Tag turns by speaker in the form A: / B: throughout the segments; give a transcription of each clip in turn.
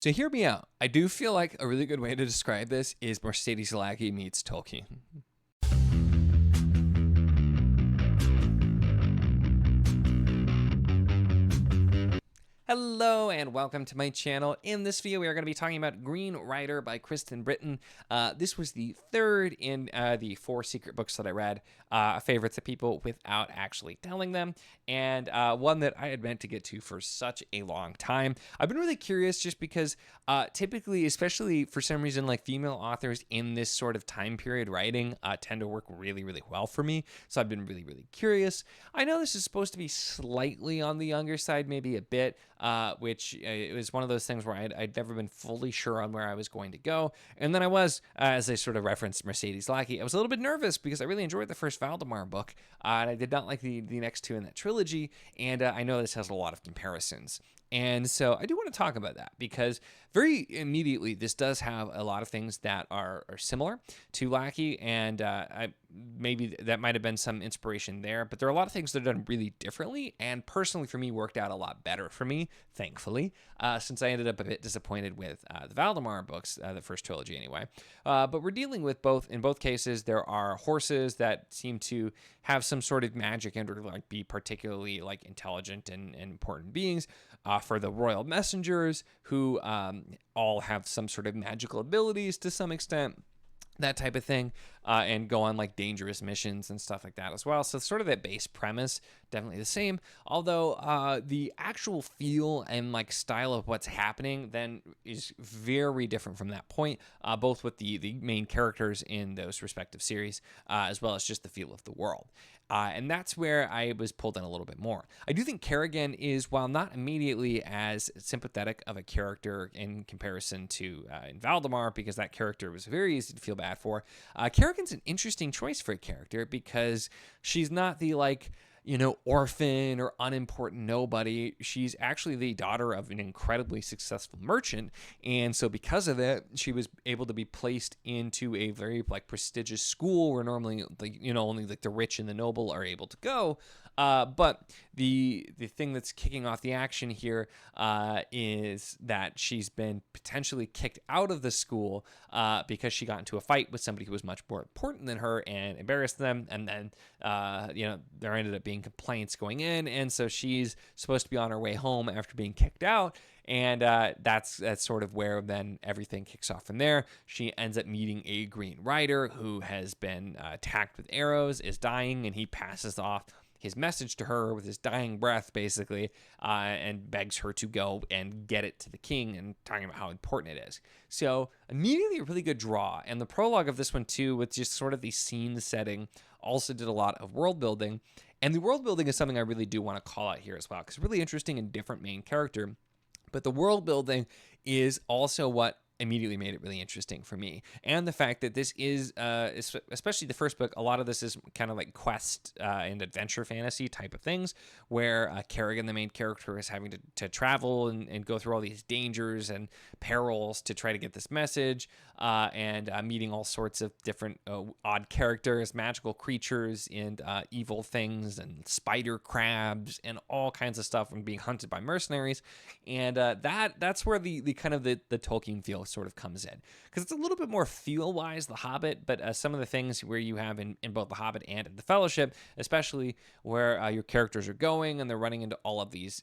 A: So hear me out. I do feel like a really good way to describe this is Mercedes Lackey meets Tolkien. Hello and welcome to my channel. In this video, we are going to be talking about Green Rider by Kristen Britton. This was the third in the 4 secret books that I read, favorites of people without actually telling them, and one that I had meant to get to for such a long time. I've been really curious just because typically, especially for some reason, like female authors in this sort of time period writing tend to work really, really well for me. So I've been really, really curious. I know this is supposed to be slightly on the younger side, maybe a bit, which it was one of those things where I'd never been fully sure on where I was going to go. And then I was, as I sort of referenced Mercedes Lackey, I was a little bit nervous because I really enjoyed the first Valdemar book, and I did not like the next two in that trilogy, and I know this has a lot of comparisons. And so I do want to talk about that because very immediately this does have a lot of things that are similar to Lackey, and maybe that might have been some inspiration there, but there are a lot of things that are done really differently, and personally for me worked out a lot better for me, thankfully, since I ended up a bit disappointed with the Valdemar books, the first trilogy anyway. But we're dealing with in both cases, there are horses that seem to have some sort of magic and or like be particularly like intelligent and important beings. For the royal messengers who all have some sort of magical abilities to some extent, that type of thing, and go on like dangerous missions and stuff like that as well. So sort of that base premise, definitely the same. Although the actual feel and like style of what's happening then is very different from that point, both with the main characters in those respective series, as well as just the feel of the world. And that's where I was pulled in a little bit more. I do think Kerrigan is, while not immediately as sympathetic of a character in comparison to in Valdemar, because that character was very easy to feel bad for, Kerrigan's an interesting choice for a character because she's not the orphan or unimportant nobody. She's actually the daughter of an incredibly successful merchant, and so because of it, she was able to be placed into a very prestigious school where normally only the rich and the noble are able to go. But the thing that's kicking off the action here is that she's been potentially kicked out of the school because she got into a fight with somebody who was much more important than her and embarrassed them, and then there ended up being complaints going in, and so she's supposed to be on her way home after being kicked out, and that's sort of where then everything kicks off from there. She ends up meeting a Green Rider who has been attacked with arrows, is dying, and he passes off his message to her with his dying breath, basically, and begs her to go and get it to the king, and talking about how important it is. So immediately a really good draw, and the prologue of this one too, with just sort of the scene setting, also did a lot of world building. And the world building is something I really do want to call out here as well, because it's really interesting and different main character. But the world building is also what immediately made it really interesting for me. And the fact that this is, especially the first book, a lot of this is kind of like quest and adventure fantasy type of things, where Kerrigan, the main character, is having to travel and go through all these dangers and perils to try to get this message, and meeting all sorts of different odd characters, magical creatures, and evil things, and spider crabs, and all kinds of stuff, and being hunted by mercenaries. And that's where the kind of the Tolkien feel sort of comes in, because it's a little bit more feel-wise The Hobbit, but some of the things where you have in both The Hobbit and in The Fellowship, especially where your characters are going and they're running into all of these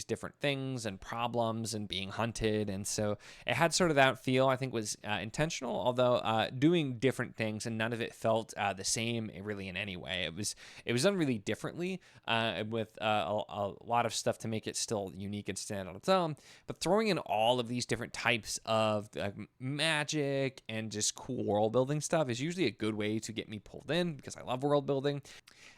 A: different things and problems and being hunted, and so it had sort of that feel. I think was intentional, although doing different things, and none of it felt the same really in any way. It was done really differently, with a lot of stuff to make it still unique and stand on its own, but throwing in all of these different types of magic and just cool world building stuff is usually a good way to get me pulled in, because I love world building.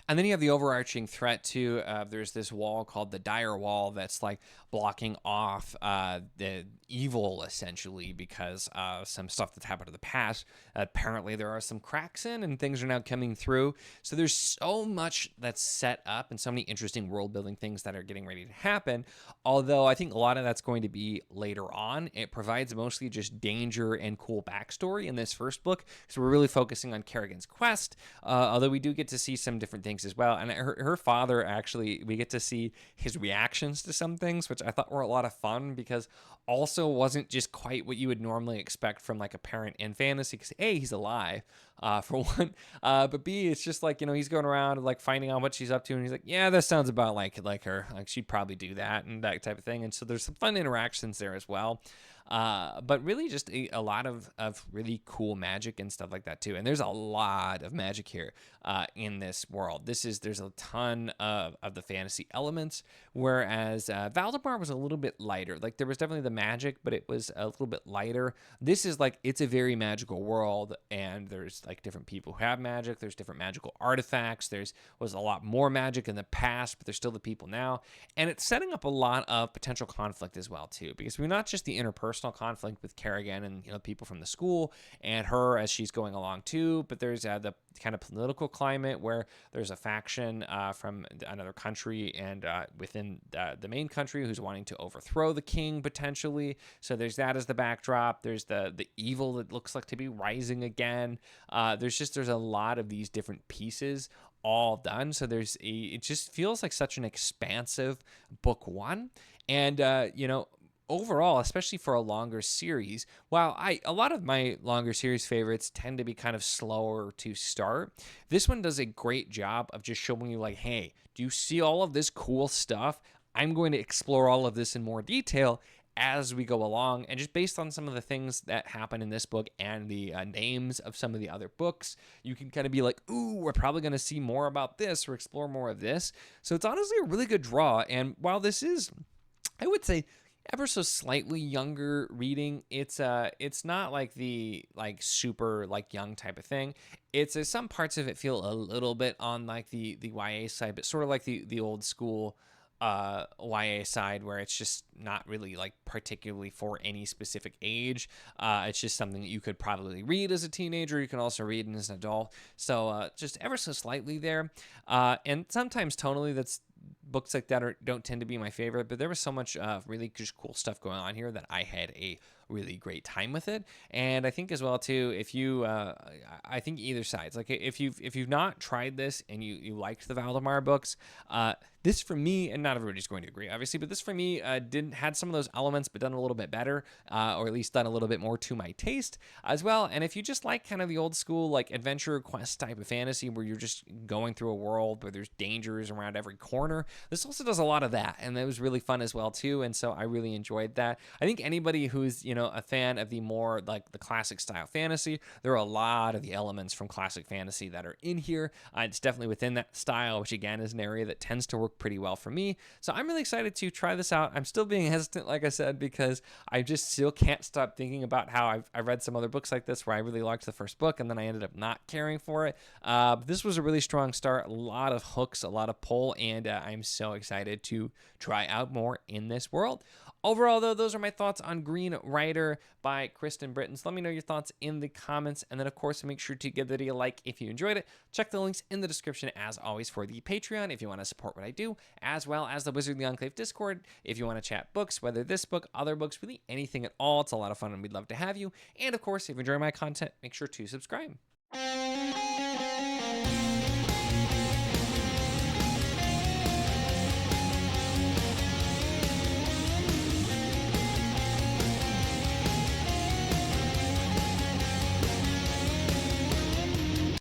A: And then you have the overarching threat too. There's this wall called the Dire Wall that's like blocking off the evil, essentially, because some stuff that's happened in the past. Apparently there are some cracks in, and things are now coming through. So there's so much that's set up and so many interesting world building things that are getting ready to happen. Although I think a lot of that's going to be later on. It provides mostly just danger and cool backstory in this first book, so we're really focusing on Kerrigan's quest, although we do get to see some different things things as well. And her father, actually, we get to see his reactions to some things, which I thought were a lot of fun, because also wasn't just quite what you would normally expect from like a parent in fantasy, because A, he's alive, for one, but B, it's just like, he's going around like finding out what she's up to, and he's like, yeah, that sounds about like her, like she'd probably do that and that type of thing. And so there's some fun interactions there as well. But really just a lot of really cool magic and stuff like that too. And there's a lot of magic here in this world. There's a ton of the fantasy elements, whereas Valdemar was a little bit lighter. Like there was definitely the magic, but it was a little bit lighter. This is like, it's a very magical world, and there's like different people who have magic. There's different magical artifacts. Was a lot more magic in the past, but there's still the people now. And it's setting up a lot of potential conflict as well too, because we're not just the interpersonal conflict with Kerrigan and people from the school and her as she's going along too, but there's the kind of political climate where there's a faction from another country and within the main country who's wanting to overthrow the king potentially. So there's that as the backdrop. There's the evil that looks like to be rising again. There's a lot of these different pieces all done. So it just feels like such an expansive book one. And overall, especially for a longer series, while a lot of my longer series favorites tend to be kind of slower to start, this one does a great job of just showing you like, hey, do you see all of this cool stuff? I'm going to explore all of this in more detail as we go along, and just based on some of the things that happen in this book and the names of some of the other books, you can kind of be like, ooh, we're probably going to see more about this or explore more of this. So it's honestly a really good draw. And while this is, I would say, ever so slightly younger reading, it's not like the super young type of thing. It's some parts of it feel a little bit on like the YA side, but sort of like the old school YA side, where it's just not really like particularly for any specific age. It's just something that you could probably read as a teenager. You can also read as an adult. So just ever so slightly there. And sometimes tonally, that's books like that don't tend to be my favorite, but there was so much really just cool stuff going on here that I had a really great time with it. And I think as well too, if you I think either sides, like if you've not tried this and you liked the Valdemar books, this for me, and not everybody's going to agree obviously, but this for me had some of those elements but done a little bit better, or at least done a little bit more to my taste as well. And if you just like kind of the old school like adventure quest type of fantasy where you're just going through a world where there's dangers around every corner, this also does a lot of that, and it was really fun as well too. And so I really enjoyed that. I think anybody who's a fan of the more like the classic style fantasy, there are a lot of the elements from classic fantasy that are in here. It's definitely within that style, which again is an area that tends to work pretty well for me. So I'm really excited to try this out. I'm still being hesitant, like I said, because I just still can't stop thinking about how I've read some other books like this where I really liked the first book and then I ended up not caring for it. But this was a really strong start, a lot of hooks, a lot of pull, and I'm so excited to try out more in this world. Overall, though, those are my thoughts on Green Rider by Kristen Britton. So let me know your thoughts in the comments. And then, of course, make sure to give the video a like if you enjoyed it. Check the links in the description, as always, for the Patreon if you want to support what I do, as well as the Wizard of the Enclave Discord if you want to chat books, whether this book, other books, really anything at all. It's a lot of fun, and we'd love to have you. And, of course, if you enjoy my content, make sure to subscribe.